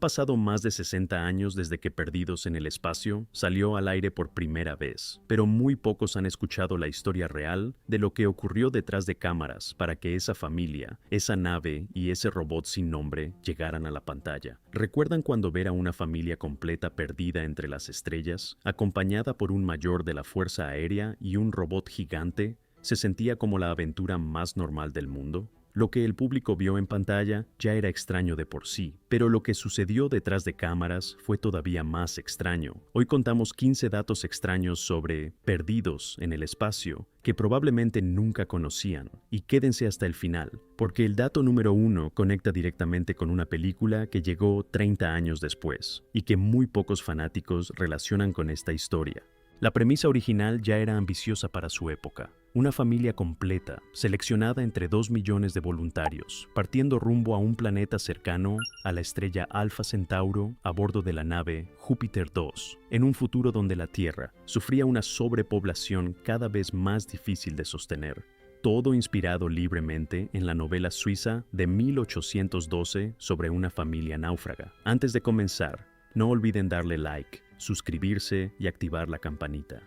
pasado más de 60 años desde que Perdidos en el Espacio salió al aire por primera vez, pero muy pocos han escuchado la historia real de lo que ocurrió detrás de cámaras para que esa familia, esa nave y ese robot sin nombre llegaran a la pantalla. ¿Recuerdan cuando ver a una familia completa perdida entre las estrellas, acompañada por un mayor de la Fuerza Aérea y un robot gigante, se sentía como la aventura más normal del mundo? Lo que el público vio en pantalla ya era extraño de por sí, pero lo que sucedió detrás de cámaras fue todavía más extraño. Hoy contamos 15 datos extraños sobre Perdidos en el Espacio que probablemente nunca conocían, y quédense hasta el final, porque el dato número 1 conecta directamente con una película que llegó 30 años después, y que muy pocos fanáticos relacionan con esta historia. La premisa original ya era ambiciosa para su época. Una familia completa, seleccionada entre 2 millones de voluntarios, partiendo rumbo a un planeta cercano a la estrella Alpha Centauro a bordo de la nave Júpiter 2, en un futuro donde la Tierra sufría una sobrepoblación cada vez más difícil de sostener. Todo inspirado libremente en la novela suiza de 1812 sobre una familia náufraga. Antes de comenzar, no olviden darle like, suscribirse y activar la campanita.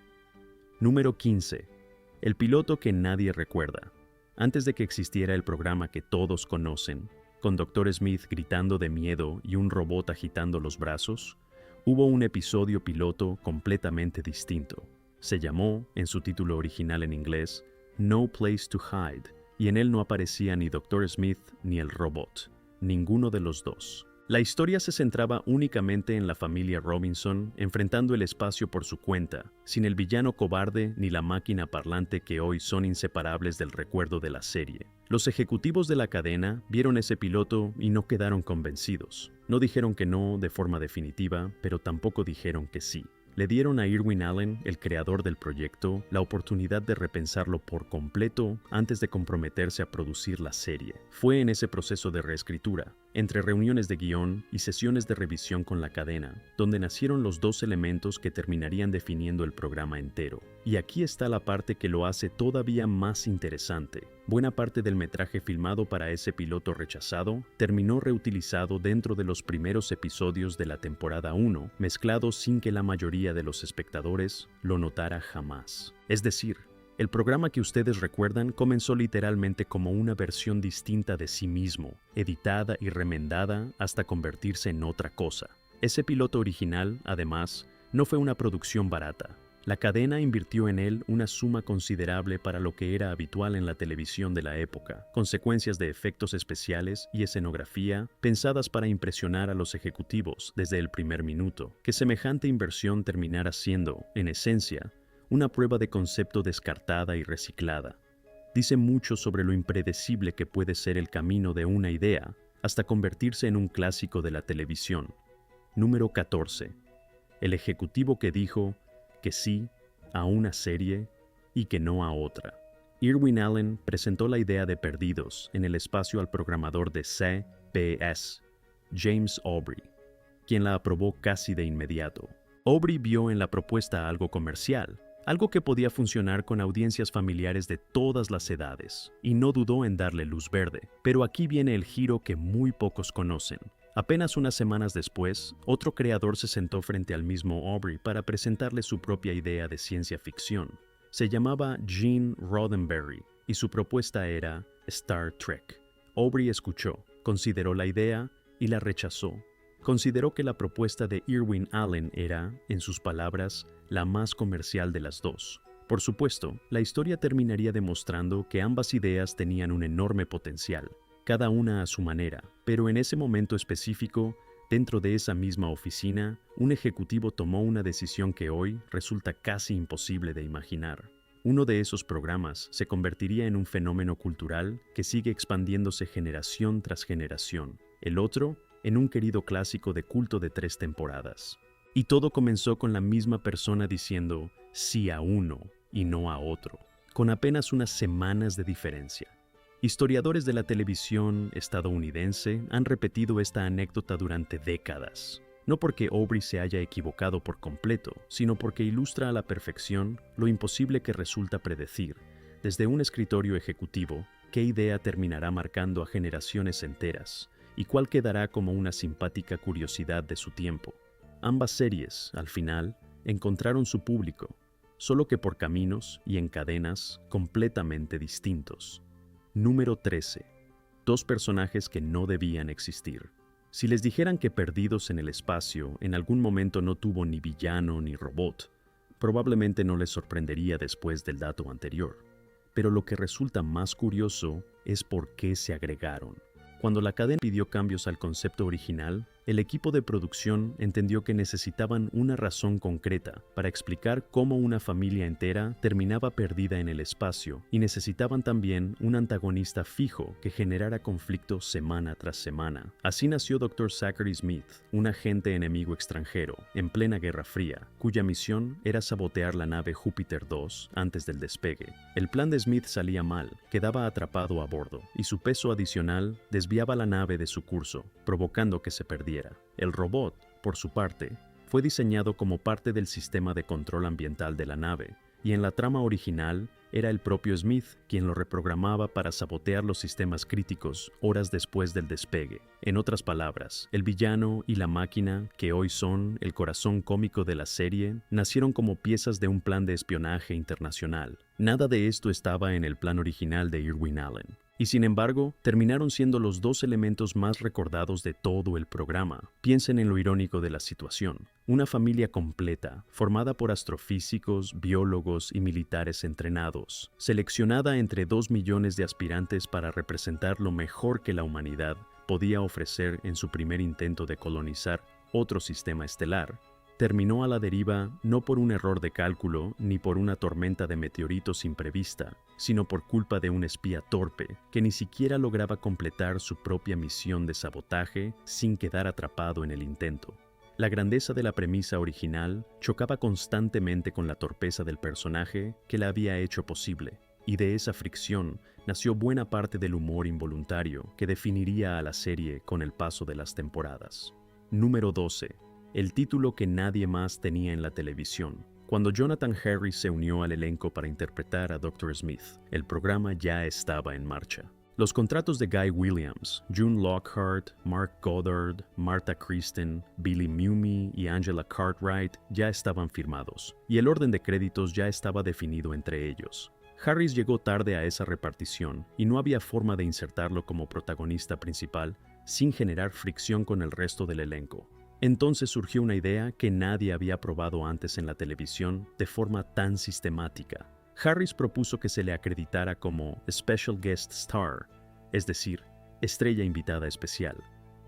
Número 15. El piloto que nadie recuerda. Antes de que existiera el programa que todos conocen, con Dr. Smith gritando de miedo y un robot agitando los brazos, hubo un episodio piloto completamente distinto. Se llamó, en su título original en inglés, No Place to Hide, y en él no aparecía ni Dr. Smith ni el robot, ninguno de los dos. La historia se centraba únicamente en la familia Robinson enfrentando el espacio por su cuenta, sin el villano cobarde ni la máquina parlante que hoy son inseparables del recuerdo de la serie. Los ejecutivos de la cadena vieron ese piloto y no quedaron convencidos. No dijeron que no de forma definitiva, pero tampoco dijeron que sí. Le dieron a Irwin Allen, el creador del proyecto, la oportunidad de repensarlo por completo antes de comprometerse a producir la serie. Fue en ese proceso de reescritura, entre reuniones de guión y sesiones de revisión con la cadena, donde nacieron los dos elementos que terminarían definiendo el programa entero. Y aquí está la parte que lo hace todavía más interesante. Buena parte del metraje filmado para ese piloto rechazado terminó reutilizado dentro de los primeros episodios de la temporada 1, mezclados sin que la mayoría de los espectadores lo notara jamás. Es decir, el programa que ustedes recuerdan comenzó literalmente como una versión distinta de sí mismo, editada y remendada hasta convertirse en otra cosa. Ese piloto original, además, no fue una producción barata. La cadena invirtió en él una suma considerable para lo que era habitual en la televisión de la época, consecuencias de efectos especiales y escenografía pensadas para impresionar a los ejecutivos desde el primer minuto. Que semejante inversión terminara siendo, en esencia, una prueba de concepto descartada y reciclada. Dice mucho sobre lo impredecible que puede ser el camino de una idea hasta convertirse en un clásico de la televisión. Número 14. El ejecutivo que dijo que sí a una serie y que no a otra. Irwin Allen presentó la idea de Perdidos en el espacio al programador de CBS, James Aubrey, quien la aprobó casi de inmediato. Aubrey vio en la propuesta algo comercial, algo que podía funcionar con audiencias familiares de todas las edades, y no dudó en darle luz verde. Pero aquí viene el giro que muy pocos conocen. Apenas unas semanas después, otro creador se sentó frente al mismo Aubrey para presentarle su propia idea de ciencia ficción. Se llamaba Gene Roddenberry y su propuesta era Star Trek. Aubrey escuchó, consideró la idea y la rechazó. Consideró que la propuesta de Irwin Allen era, en sus palabras, la más comercial de las dos. Por supuesto, la historia terminaría demostrando que ambas ideas tenían un enorme potencial, cada una a su manera, pero en ese momento específico, dentro de esa misma oficina, un ejecutivo tomó una decisión que hoy resulta casi imposible de imaginar. Uno de esos programas se convertiría en un fenómeno cultural que sigue expandiéndose generación tras generación. El otro, en un querido clásico de culto de 3 temporadas. Y todo comenzó con la misma persona diciendo sí a uno y no a otro, con apenas unas semanas de diferencia. Historiadores de la televisión estadounidense han repetido esta anécdota durante décadas, no porque Aubrey se haya equivocado por completo, sino porque ilustra a la perfección lo imposible que resulta predecir, desde un escritorio ejecutivo, qué idea terminará marcando a generaciones enteras, y cuál quedará como una simpática curiosidad de su tiempo. Ambas series, al final, encontraron su público, solo que por caminos y en cadenas completamente distintos. Número 13. Dos personajes que no debían existir. Si les dijeran que Perdidos en el Espacio en algún momento no tuvo ni villano ni robot, probablemente no les sorprendería después del dato anterior. Pero lo que resulta más curioso es por qué se agregaron. Cuando la cadena pidió cambios al concepto original, el equipo de producción entendió que necesitaban una razón concreta para explicar cómo una familia entera terminaba perdida en el espacio, y necesitaban también un antagonista fijo que generara conflicto semana tras semana. Así nació Dr. Zachary Smith, un agente enemigo extranjero en plena Guerra Fría, cuya misión era sabotear la nave Júpiter 2 antes del despegue. El plan de Smith salía mal, quedaba atrapado a bordo, y su peso adicional desviaba la nave de su curso, provocando que se perdiera. El robot, por su parte, fue diseñado como parte del sistema de control ambiental de la nave, y en la trama original era el propio Smith quien lo reprogramaba para sabotear los sistemas críticos horas después del despegue. En otras palabras, el villano y la máquina, que hoy son el corazón cómico de la serie, nacieron como piezas de un plan de espionaje internacional. Nada de esto estaba en el plan original de Irwin Allen. Y sin embargo, terminaron siendo los dos elementos más recordados de todo el programa. Piensen en lo irónico de la situación. Una familia completa, formada por astrofísicos, biólogos y militares entrenados, seleccionada entre 2 millones de aspirantes para representar lo mejor que la humanidad podía ofrecer en su primer intento de colonizar otro sistema estelar, terminó a la deriva no por un error de cálculo ni por una tormenta de meteoritos imprevista, sino por culpa de un espía torpe que ni siquiera lograba completar su propia misión de sabotaje sin quedar atrapado en el intento. La grandeza de la premisa original chocaba constantemente con la torpeza del personaje que la había hecho posible, y de esa fricción nació buena parte del humor involuntario que definiría a la serie con el paso de las temporadas. Número 12. El título que nadie más tenía en la televisión. Cuando Jonathan Harris se unió al elenco para interpretar a Dr. Smith, el programa ya estaba en marcha. Los contratos de Guy Williams, June Lockhart, Mark Goddard, Martha Kristen, Billy Mumy y Angela Cartwright ya estaban firmados, y el orden de créditos ya estaba definido entre ellos. Harris llegó tarde a esa repartición y no había forma de insertarlo como protagonista principal sin generar fricción con el resto del elenco. Entonces surgió una idea que nadie había probado antes en la televisión de forma tan sistemática. Harris propuso que se le acreditara como Special Guest Star, es decir, estrella invitada especial,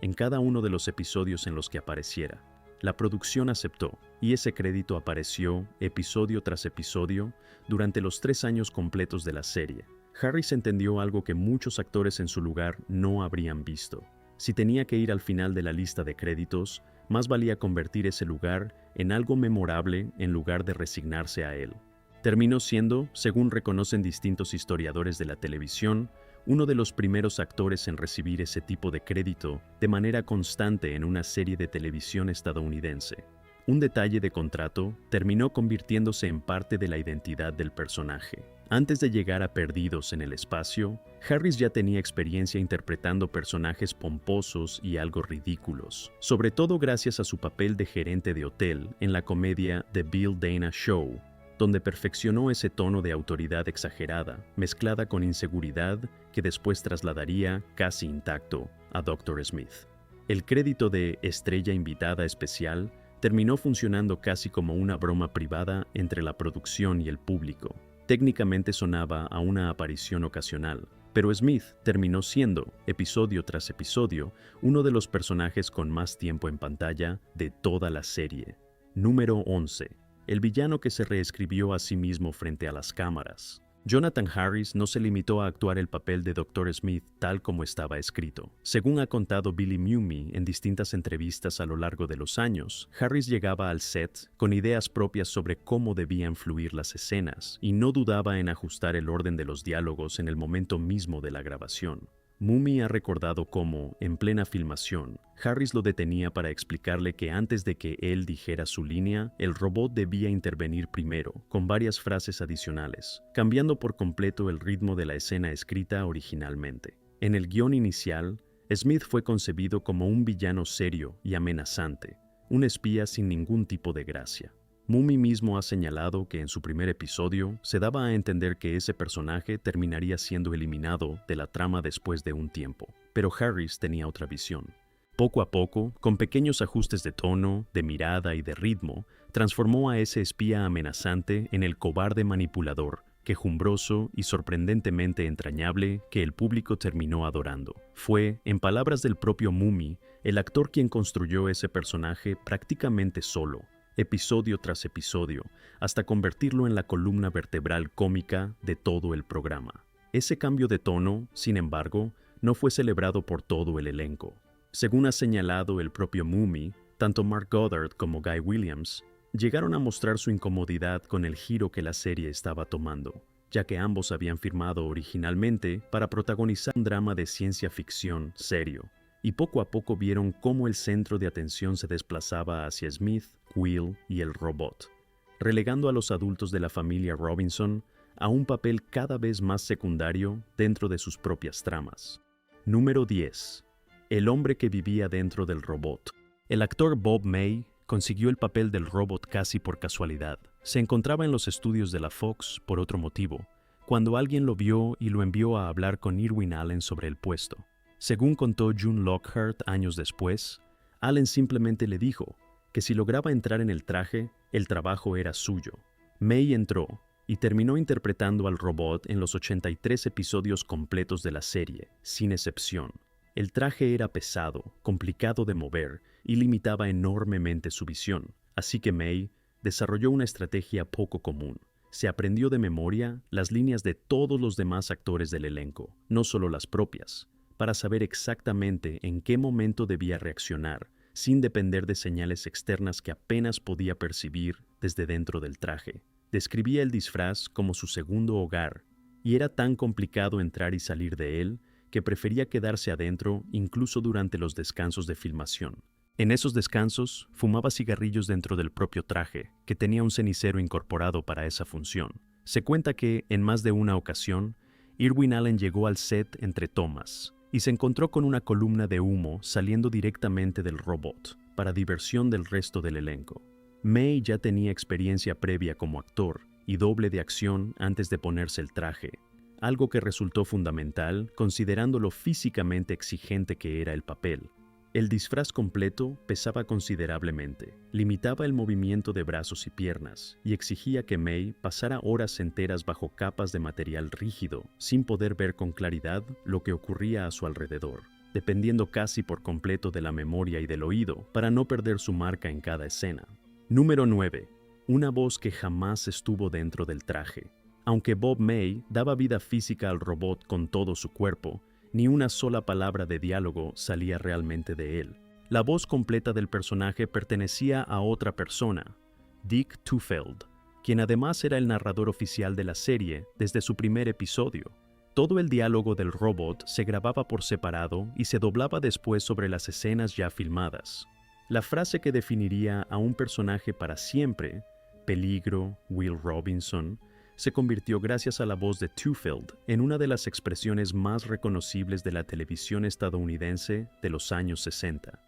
en cada uno de los episodios en los que apareciera. La producción aceptó, y ese crédito apareció episodio tras episodio durante los 3 años completos de la serie. Harris entendió algo que muchos actores en su lugar no habrían visto. Si tenía que ir al final de la lista de créditos, más valía convertir ese lugar en algo memorable en lugar de resignarse a él. Terminó siendo, según reconocen distintos historiadores de la televisión, uno de los primeros actores en recibir ese tipo de crédito de manera constante en una serie de televisión estadounidense. Un detalle de contrato terminó convirtiéndose en parte de la identidad del personaje. Antes de llegar a Perdidos en el Espacio, Harris ya tenía experiencia interpretando personajes pomposos y algo ridículos, sobre todo gracias a su papel de gerente de hotel en la comedia The Bill Dana Show, donde perfeccionó ese tono de autoridad exagerada, mezclada con inseguridad que después trasladaría, casi intacto, a Dr. Smith. El crédito de estrella invitada especial terminó funcionando casi como una broma privada entre la producción y el público. Técnicamente sonaba a una aparición ocasional, pero Smith terminó siendo, episodio tras episodio, uno de los personajes con más tiempo en pantalla de toda la serie. Número 11. El villano que se reescribió a sí mismo frente a las cámaras. Jonathan Harris no se limitó a actuar el papel de Dr. Smith tal como estaba escrito. Según ha contado Billy Mumy en distintas entrevistas a lo largo de los años, Harris llegaba al set con ideas propias sobre cómo debían fluir las escenas y no dudaba en ajustar el orden de los diálogos en el momento mismo de la grabación. Mumy ha recordado cómo, en plena filmación, Harris lo detenía para explicarle que antes de que él dijera su línea, el robot debía intervenir primero, con varias frases adicionales, cambiando por completo el ritmo de la escena escrita originalmente. En el guión inicial, Smith fue concebido como un villano serio y amenazante, un espía sin ningún tipo de gracia. Mummy mismo ha señalado que en su primer episodio se daba a entender que ese personaje terminaría siendo eliminado de la trama después de un tiempo, pero Harris tenía otra visión. Poco a poco, con pequeños ajustes de tono, de mirada y de ritmo, transformó a ese espía amenazante en el cobarde manipulador, quejumbroso y sorprendentemente entrañable que el público terminó adorando. Fue, en palabras del propio Mummy, el actor quien construyó ese personaje prácticamente solo, episodio tras episodio, hasta convertirlo en la columna vertebral cómica de todo el programa. Ese cambio de tono, sin embargo, no fue celebrado por todo el elenco. Según ha señalado el propio Mummy, tanto Mark Goddard como Guy Williams llegaron a mostrar su incomodidad con el giro que la serie estaba tomando, ya que ambos habían firmado originalmente para protagonizar un drama de ciencia ficción serio, y poco a poco vieron cómo el centro de atención se desplazaba hacia Smith, Will y el robot, relegando a los adultos de la familia Robinson a un papel cada vez más secundario dentro de sus propias tramas. Número 10. El hombre que vivía dentro del robot. El actor Bob May consiguió el papel del robot casi por casualidad. Se encontraba en los estudios de la Fox por otro motivo, cuando alguien lo vio y lo envió a hablar con Irwin Allen sobre el puesto. Según contó June Lockhart años después, Allen simplemente le dijo que si lograba entrar en el traje, el trabajo era suyo. May entró y terminó interpretando al robot en los 83 episodios completos de la serie, sin excepción. El traje era pesado, complicado de mover y limitaba enormemente su visión, así que May desarrolló una estrategia poco común. Se aprendió de memoria las líneas de todos los demás actores del elenco, no solo las propias, para saber exactamente en qué momento debía reaccionar, sin depender de señales externas que apenas podía percibir desde dentro del traje. Describía el disfraz como su segundo hogar, y era tan complicado entrar y salir de él que prefería quedarse adentro incluso durante los descansos de filmación. En esos descansos, fumaba cigarrillos dentro del propio traje, que tenía un cenicero incorporado para esa función. Se cuenta que, en más de una ocasión, Irwin Allen llegó al set entre tomas y se encontró con una columna de humo saliendo directamente del robot, para diversión del resto del elenco. May ya tenía experiencia previa como actor y doble de acción antes de ponerse el traje, algo que resultó fundamental considerando lo físicamente exigente que era el papel. El disfraz completo pesaba considerablemente, limitaba el movimiento de brazos y piernas y exigía que May pasara horas enteras bajo capas de material rígido sin poder ver con claridad lo que ocurría a su alrededor, dependiendo casi por completo de la memoria y del oído para no perder su marca en cada escena. Número 9. Una voz que jamás estuvo dentro del traje. Aunque Bob May daba vida física al robot con todo su cuerpo, ni una sola palabra de diálogo salía realmente de él. La voz completa del personaje pertenecía a otra persona, Dick Tufeld, quien además era el narrador oficial de la serie desde su primer episodio. Todo el diálogo del robot se grababa por separado y se doblaba después sobre las escenas ya filmadas. La frase que definiría a un personaje para siempre, peligro, Will Robinson, se convirtió gracias a la voz de Tufeld en una de las expresiones más reconocibles de la televisión estadounidense de los años 60.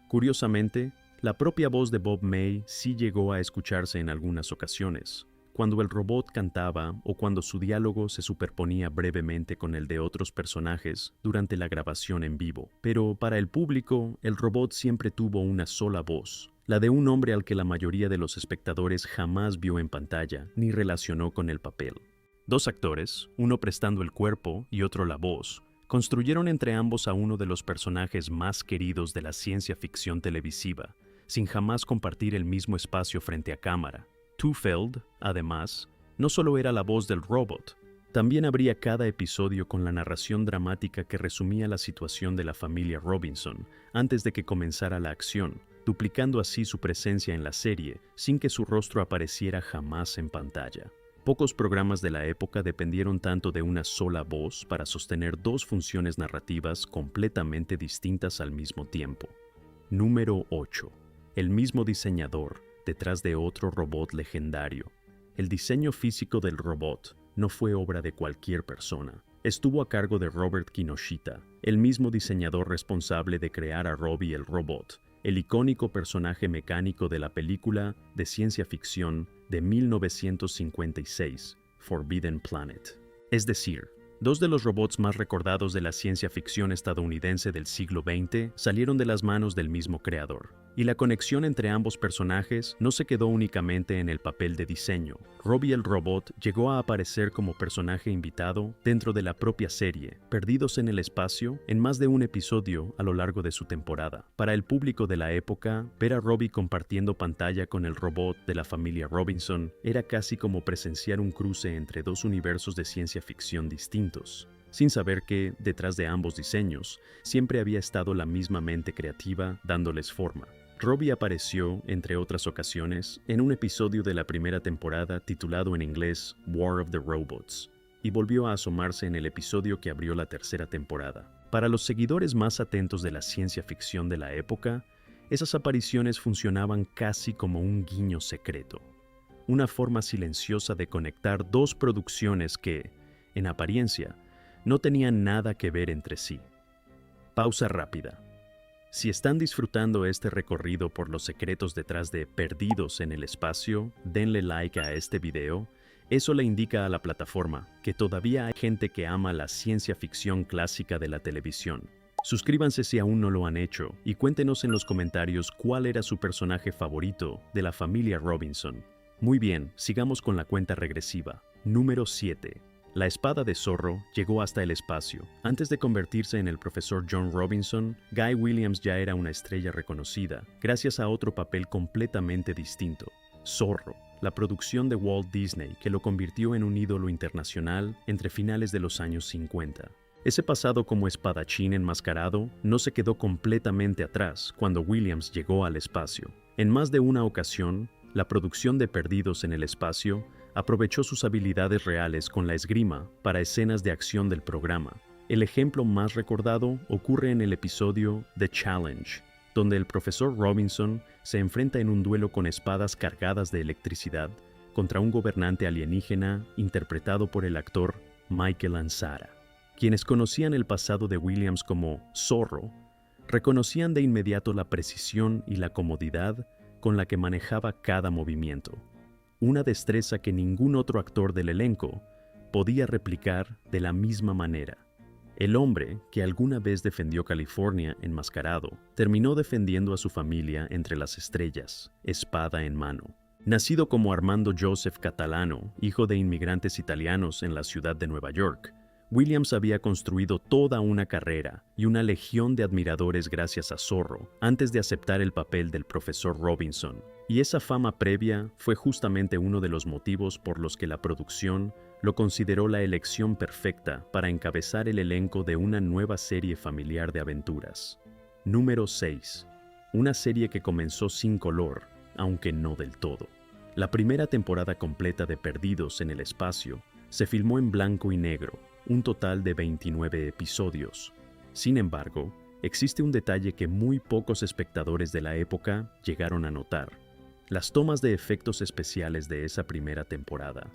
Curiosamente, la propia voz de Bob May sí llegó a escucharse en algunas ocasiones, cuando el robot cantaba o cuando su diálogo se superponía brevemente con el de otros personajes durante la grabación en vivo. Pero para el público, el robot siempre tuvo una sola voz, la de un hombre al que la mayoría de los espectadores jamás vio en pantalla ni relacionó con el papel. Dos actores, uno prestando el cuerpo y otro la voz, construyeron entre ambos a uno de los personajes más queridos de la ciencia ficción televisiva, sin jamás compartir el mismo espacio frente a cámara. Tufeld, además, no solo era la voz del robot, también abría cada episodio con la narración dramática que resumía la situación de la familia Robinson antes de que comenzara la acción, duplicando así su presencia en la serie sin que su rostro apareciera jamás en pantalla. Pocos programas de la época dependieron tanto de una sola voz para sostener dos funciones narrativas completamente distintas al mismo tiempo. Número 8. El mismo diseñador detrás de otro robot legendario. El diseño físico del robot no fue obra de cualquier persona. estuvo a cargo de Robert Kinoshita, el mismo diseñador responsable de crear a Robbie el robot, el icónico personaje mecánico de la película de ciencia ficción de 1956, Forbidden Planet. Es decir, dos de los robots más recordados de la ciencia ficción estadounidense del siglo XX salieron de las manos del mismo creador. Y la conexión entre ambos personajes no se quedó únicamente en el papel de diseño. Robbie el robot llegó a aparecer como personaje invitado dentro de la propia serie, Perdidos en el Espacio, en más de un episodio a lo largo de su temporada. Para el público de la época, ver a Robbie compartiendo pantalla con el robot de la familia Robinson era casi como presenciar un cruce entre dos universos de ciencia ficción distintos, sin saber que, detrás de ambos diseños, siempre había estado la misma mente creativa dándoles forma. Robbie apareció, entre otras ocasiones, en un episodio de la primera temporada titulado en inglés War of the Robots, y volvió a asomarse en el episodio que abrió la tercera temporada. Para los seguidores más atentos de la ciencia ficción de la época, esas apariciones funcionaban casi como un guiño secreto, una forma silenciosa de conectar dos producciones que, en apariencia, no tenían nada que ver entre sí. Pausa rápida. Si están disfrutando este recorrido por los secretos detrás de Perdidos en el Espacio, denle like a este video. Eso le indica a la plataforma que todavía hay gente que ama la ciencia ficción clásica de la televisión. Suscríbanse si aún no lo han hecho y cuéntenos en los comentarios cuál era su personaje favorito de la familia Robinson. Muy bien, sigamos con la cuenta regresiva. Número 7. La espada de Zorro llegó hasta el espacio. Antes de convertirse en el profesor John Robinson, Guy Williams ya era una estrella reconocida, gracias a otro papel completamente distinto: Zorro, la producción de Walt Disney que lo convirtió en un ídolo internacional entre finales de los años 50. Ese pasado como espadachín enmascarado no se quedó completamente atrás cuando Williams llegó al espacio. En más de una ocasión, la producción de Perdidos en el Espacio aprovechó sus habilidades reales con la esgrima para escenas de acción del programa. El ejemplo más recordado ocurre en el episodio The Challenge, donde el profesor Robinson se enfrenta en un duelo con espadas cargadas de electricidad contra un gobernante alienígena interpretado por el actor Michael Ansara. Quienes conocían el pasado de Williams como Zorro, reconocían de inmediato la precisión y la comodidad con la que manejaba cada movimiento. Una destreza que ningún otro actor del elenco podía replicar de la misma manera. El hombre, que alguna vez defendió California enmascarado, terminó defendiendo a su familia entre las estrellas, espada en mano. Nacido como Armando Joseph Catalano, hijo de inmigrantes italianos en la ciudad de Nueva York, Williams había construido toda una carrera y una legión de admiradores gracias a Zorro antes de aceptar el papel del profesor Robinson. Y esa fama previa fue justamente uno de los motivos por los que la producción lo consideró la elección perfecta para encabezar el elenco de una nueva serie familiar de aventuras. Número 6. Una serie que comenzó sin color, aunque no del todo. La primera temporada completa de Perdidos en el Espacio se filmó en blanco y negro, un total de 29 episodios. Sin embargo, existe un detalle que muy pocos espectadores de la época llegaron a notar. Las tomas de efectos especiales de esa primera temporada,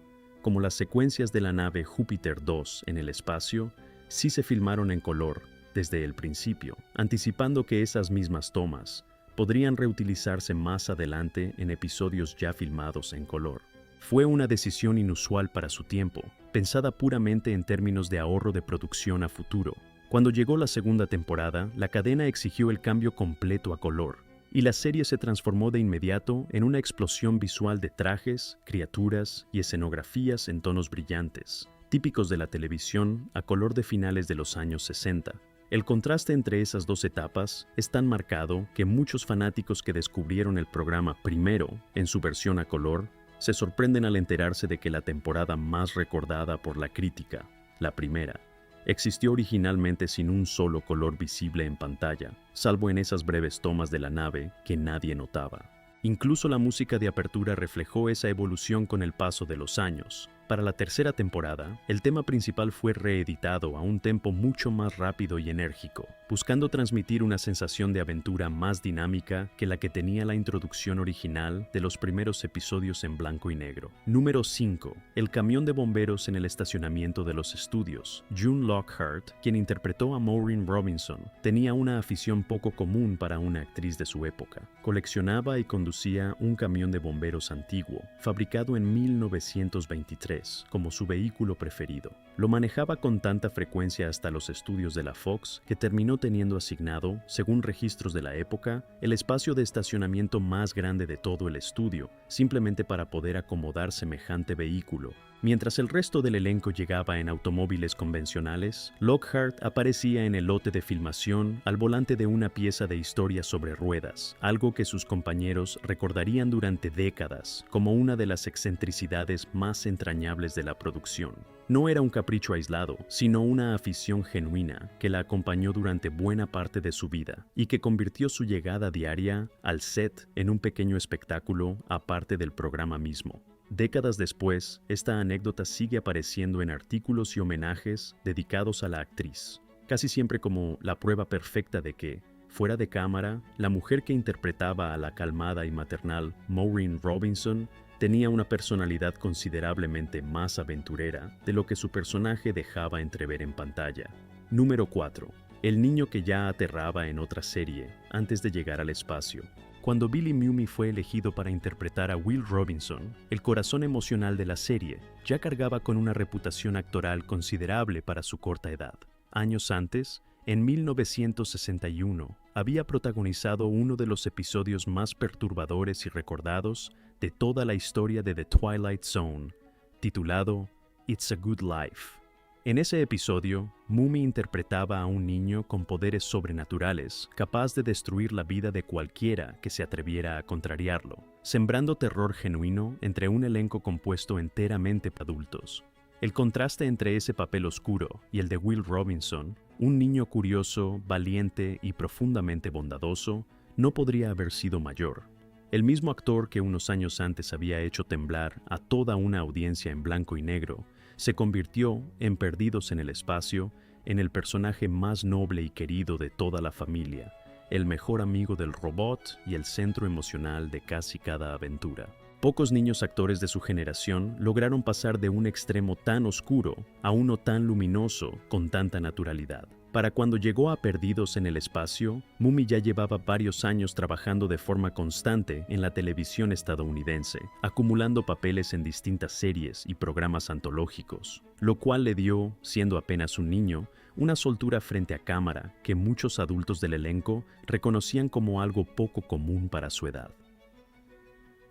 como las secuencias de la nave Júpiter 2 en el espacio, sí se filmaron en color desde el principio, anticipando que esas mismas tomas podrían reutilizarse más adelante en episodios ya filmados en color. Fue una decisión inusual para su tiempo, pensada puramente en términos de ahorro de producción a futuro. Cuando llegó la segunda temporada, la cadena exigió el cambio completo a color, y la serie se transformó de inmediato en una explosión visual de trajes, criaturas y escenografías en tonos brillantes, típicos de la televisión a color de finales de los años 60. El contraste entre esas dos etapas es tan marcado que muchos fanáticos que descubrieron el programa primero, en su versión a color, se sorprenden al enterarse de que la temporada más recordada por la crítica, la primera, existió originalmente sin un solo color visible en pantalla, salvo en esas breves tomas de la nave que nadie notaba. Incluso la música de apertura reflejó esa evolución con el paso de los años. Para la tercera temporada, el tema principal fue reeditado a un tempo mucho más rápido y enérgico, buscando transmitir una sensación de aventura más dinámica que la que tenía la introducción original de los primeros episodios en blanco y negro. Número 5. El camión de bomberos en el estacionamiento de los estudios. June Lockhart, quien interpretó a Maureen Robinson, tenía una afición poco común para una actriz de su época. Coleccionaba y conducía un camión de bomberos antiguo, fabricado en 1923, como su vehículo preferido. Lo manejaba con tanta frecuencia hasta los estudios de la Fox que terminó teniendo asignado, según registros de la época, el espacio de estacionamiento más grande de todo el estudio, simplemente para poder acomodar semejante vehículo. Mientras el resto del elenco llegaba en automóviles convencionales, Lockhart aparecía en el lote de filmación al volante de una pieza de historia sobre ruedas, algo que sus compañeros recordarían durante décadas como una de las excentricidades más entrañables de la producción. No era un capricho aislado, sino una afición genuina que la acompañó durante buena parte de su vida y que convirtió su llegada diaria al set en un pequeño espectáculo aparte del programa mismo. Décadas después, esta anécdota sigue apareciendo en artículos y homenajes dedicados a la actriz, casi siempre como la prueba perfecta de que, fuera de cámara, la mujer que interpretaba a la calmada y maternal Maureen Robinson tenía una personalidad considerablemente más aventurera de lo que su personaje dejaba entrever en pantalla. Número 4. El niño que ya aterraba en otra serie antes de llegar al espacio. Cuando Billy Mumy fue elegido para interpretar a Will Robinson, el corazón emocional de la serie ya cargaba con una reputación actoral considerable para su corta edad. Años antes, en 1961, había protagonizado uno de los episodios más perturbadores y recordados de toda la historia de The Twilight Zone, titulado It's a Good Life. En ese episodio, Mumy interpretaba a un niño con poderes sobrenaturales, capaz de destruir la vida de cualquiera que se atreviera a contrariarlo, sembrando terror genuino entre un elenco compuesto enteramente por adultos. El contraste entre ese papel oscuro y el de Will Robinson, un niño curioso, valiente y profundamente bondadoso, no podría haber sido mayor. El mismo actor que unos años antes había hecho temblar a toda una audiencia en blanco y negro, se convirtió, en Perdidos en el Espacio, en el personaje más noble y querido de toda la familia, el mejor amigo del robot y el centro emocional de casi cada aventura. Pocos niños actores de su generación lograron pasar de un extremo tan oscuro a uno tan luminoso con tanta naturalidad. Para cuando llegó a Perdidos en el Espacio, Mumy ya llevaba varios años trabajando de forma constante en la televisión estadounidense, acumulando papeles en distintas series y programas antológicos, lo cual le dio, siendo apenas un niño, una soltura frente a cámara que muchos adultos del elenco reconocían como algo poco común para su edad.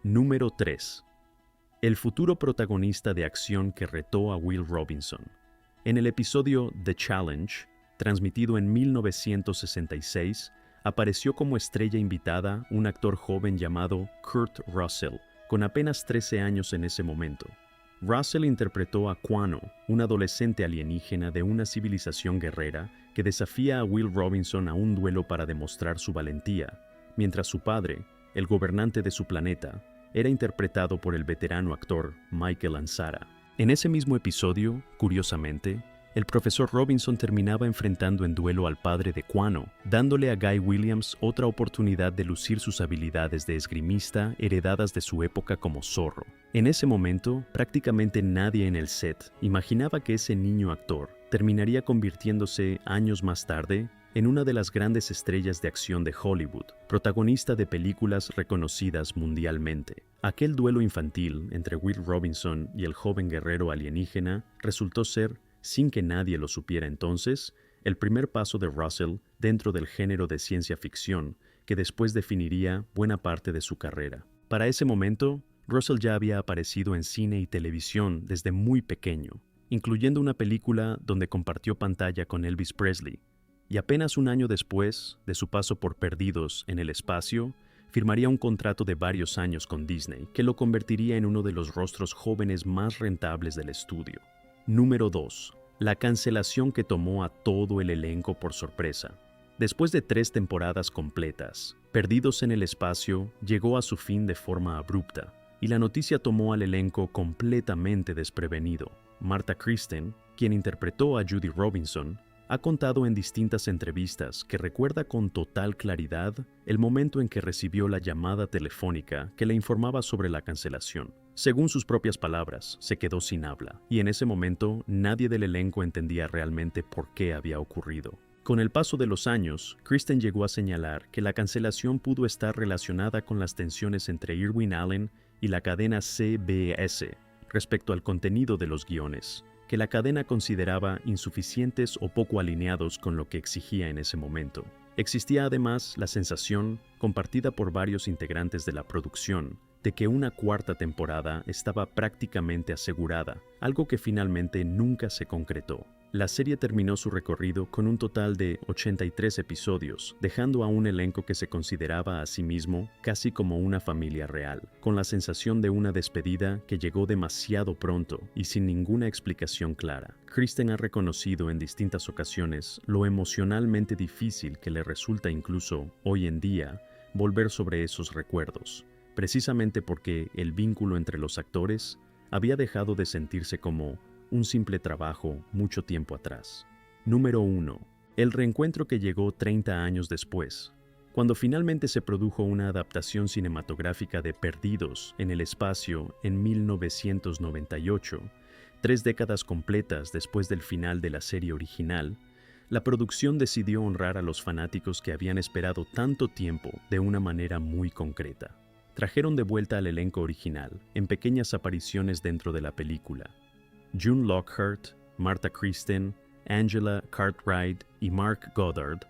Número 3. El futuro protagonista de acción que retó a Will Robinson. En el episodio The Challenge, transmitido en 1966, apareció como estrella invitada un actor joven llamado Kurt Russell, con apenas 13 años en ese momento. Russell interpretó a Quano, un adolescente alienígena de una civilización guerrera que desafía a Will Robinson a un duelo para demostrar su valentía, mientras su padre, el gobernante de su planeta, era interpretado por el veterano actor Michael Ansara. En ese mismo episodio, curiosamente, el profesor Robinson terminaba enfrentando en duelo al padre de Quano, dándole a Guy Williams otra oportunidad de lucir sus habilidades de esgrimista heredadas de su época como Zorro. En ese momento, prácticamente nadie en el set imaginaba que ese niño actor terminaría convirtiéndose años más tarde en una de las grandes estrellas de acción de Hollywood, protagonista de películas reconocidas mundialmente. Aquel duelo infantil entre Will Robinson y el joven guerrero alienígena resultó ser, sin que nadie lo supiera entonces, el primer paso de Russell dentro del género de ciencia ficción que después definiría buena parte de su carrera. Para ese momento, Russell ya había aparecido en cine y televisión desde muy pequeño, incluyendo una película donde compartió pantalla con Elvis Presley, y apenas un año después de su paso por Perdidos en el Espacio, firmaría un contrato de varios años con Disney que lo convertiría en uno de los rostros jóvenes más rentables del estudio. Número 2. La cancelación que tomó a todo el elenco por sorpresa. Después de 3 temporadas completas, Perdidos en el Espacio llegó a su fin de forma abrupta. y la noticia tomó al elenco completamente desprevenido. Marta Kristen, quien interpretó a Judy Robinson, ha contado en distintas entrevistas que recuerda con total claridad el momento en que recibió la llamada telefónica que le informaba sobre la cancelación. Según sus propias palabras, se quedó sin habla, y en ese momento nadie del elenco entendía realmente por qué había ocurrido. Con el paso de los años, Kristen llegó a señalar que la cancelación pudo estar relacionada con las tensiones entre Irwin Allen y la cadena CBS respecto al contenido de los guiones, que la cadena consideraba insuficientes o poco alineados con lo que exigía en ese momento. Existía además la sensación, compartida por varios integrantes de la producción, de que una cuarta temporada estaba prácticamente asegurada, algo que finalmente nunca se concretó. La serie terminó su recorrido con un total de 83 episodios, dejando a un elenco que se consideraba a sí mismo casi como una familia real, con la sensación de una despedida que llegó demasiado pronto y sin ninguna explicación clara. Kristen ha reconocido en distintas ocasiones lo emocionalmente difícil que le resulta incluso, hoy en día, volver sobre esos recuerdos, precisamente porque el vínculo entre los actores había dejado de sentirse como un simple trabajo mucho tiempo atrás. Número 1. El reencuentro que llegó 30 años después. Cuando finalmente se produjo una adaptación cinematográfica de Perdidos en el espacio en 1998, 3 décadas completas después del final de la serie original, la producción decidió honrar a los fanáticos que habían esperado tanto tiempo de una manera muy concreta. Trajeron de vuelta al elenco original en pequeñas apariciones dentro de la película. June Lockhart, Marta Kristen, Angela Cartwright y Mark Goddard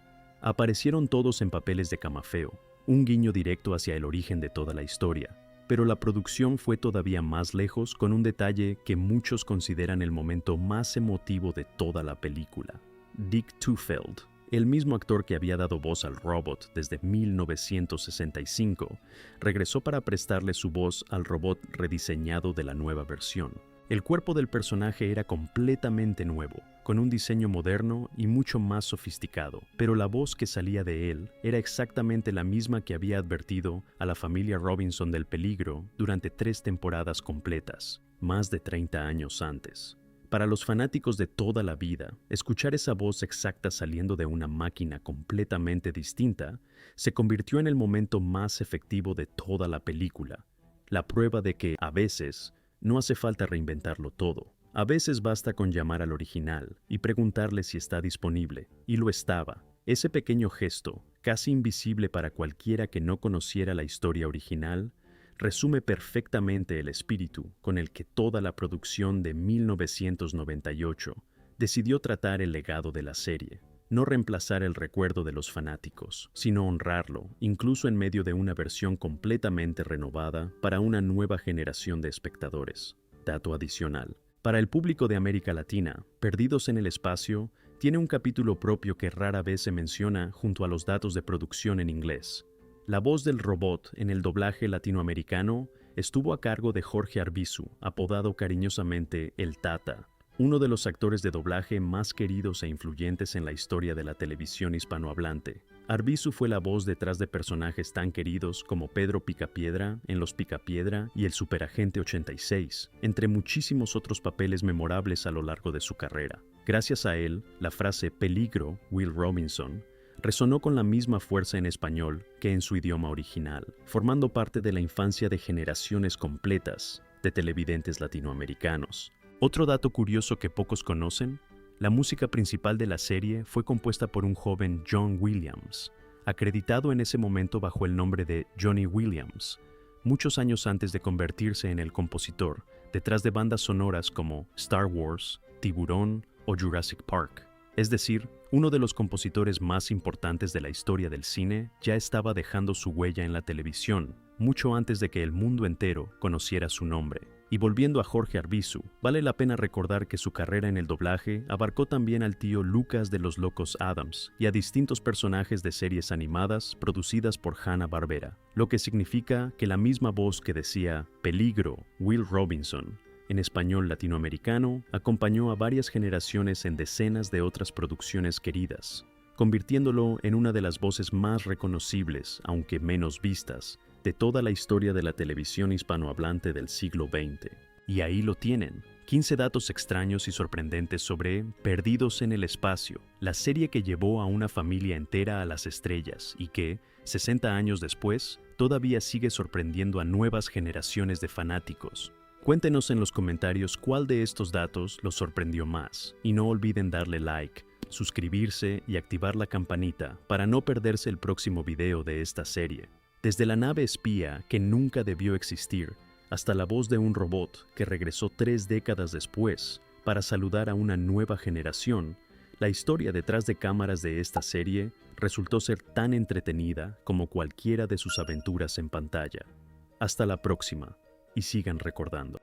aparecieron todos en papeles de camafeo, un guiño directo hacia el origen de toda la historia, pero la producción fue todavía más lejos con un detalle que muchos consideran el momento más emotivo de toda la película. Dick Tufeld, el mismo actor que había dado voz al robot desde 1965, regresó para prestarle su voz al robot rediseñado de la nueva versión. El cuerpo del personaje era completamente nuevo, con un diseño moderno y mucho más sofisticado, pero la voz que salía de él era exactamente la misma que había advertido a la familia Robinson del peligro durante 3 temporadas completas, más de 30 años antes. Para los fanáticos de toda la vida, escuchar esa voz exacta saliendo de una máquina completamente distinta se convirtió en el momento más efectivo de toda la película, la prueba de que, a veces, no hace falta reinventarlo todo. A veces basta con llamar al original y preguntarle si está disponible, y lo estaba. Ese pequeño gesto, casi invisible para cualquiera que no conociera la historia original, resume perfectamente el espíritu con el que toda la producción de 1998 decidió tratar el legado de la serie. No reemplazar el recuerdo de los fanáticos, sino honrarlo, incluso en medio de una versión completamente renovada para una nueva generación de espectadores. Dato adicional. Para el público de América Latina, Perdidos en el espacio tiene un capítulo propio que rara vez se menciona junto a los datos de producción en inglés. La voz del robot en el doblaje latinoamericano estuvo a cargo de Jorge Arbizu, apodado cariñosamente El Tata, uno de los actores de doblaje más queridos e influyentes en la historia de la televisión hispanohablante. Arbizu fue la voz detrás de personajes tan queridos como Pedro Picapiedra en Los Picapiedra y el Superagente 86, entre muchísimos otros papeles memorables a lo largo de su carrera. Gracias a él, la frase "peligro, Will Robinson" resonó con la misma fuerza en español que en su idioma original, formando parte de la infancia de generaciones completas de televidentes latinoamericanos. Otro dato curioso que pocos conocen, la música principal de la serie fue compuesta por un joven John Williams, acreditado en ese momento bajo el nombre de Johnny Williams, muchos años antes de convertirse en el compositor detrás de bandas sonoras como Star Wars, Tiburón o Jurassic Park. Es decir, uno de los compositores más importantes de la historia del cine ya estaba dejando su huella en la televisión, mucho antes de que el mundo entero conociera su nombre. Y volviendo a Jorge Arbizu, vale la pena recordar que su carrera en el doblaje abarcó también al tío Lucas de Los Locos Adams y a distintos personajes de series animadas producidas por Hanna-Barbera, lo que significa que la misma voz que decía "peligro, Will Robinson" en español latinoamericano acompañó a varias generaciones en decenas de otras producciones queridas, convirtiéndolo en una de las voces más reconocibles, aunque menos vistas, de toda la historia de la televisión hispanohablante del siglo XX. Y ahí lo tienen, 15 datos extraños y sorprendentes sobre Perdidos en el Espacio, la serie que llevó a una familia entera a las estrellas y que, 60 años después, todavía sigue sorprendiendo a nuevas generaciones de fanáticos. Cuéntenos en los comentarios cuál de estos datos los sorprendió más, y no olviden darle like, suscribirse y activar la campanita para no perderse el próximo video de esta serie. Desde la nave espía que nunca debió existir, hasta la voz de un robot que regresó 3 décadas después para saludar a una nueva generación, la historia detrás de cámaras de esta serie resultó ser tan entretenida como cualquiera de sus aventuras en pantalla. Hasta la próxima, y sigan recordando.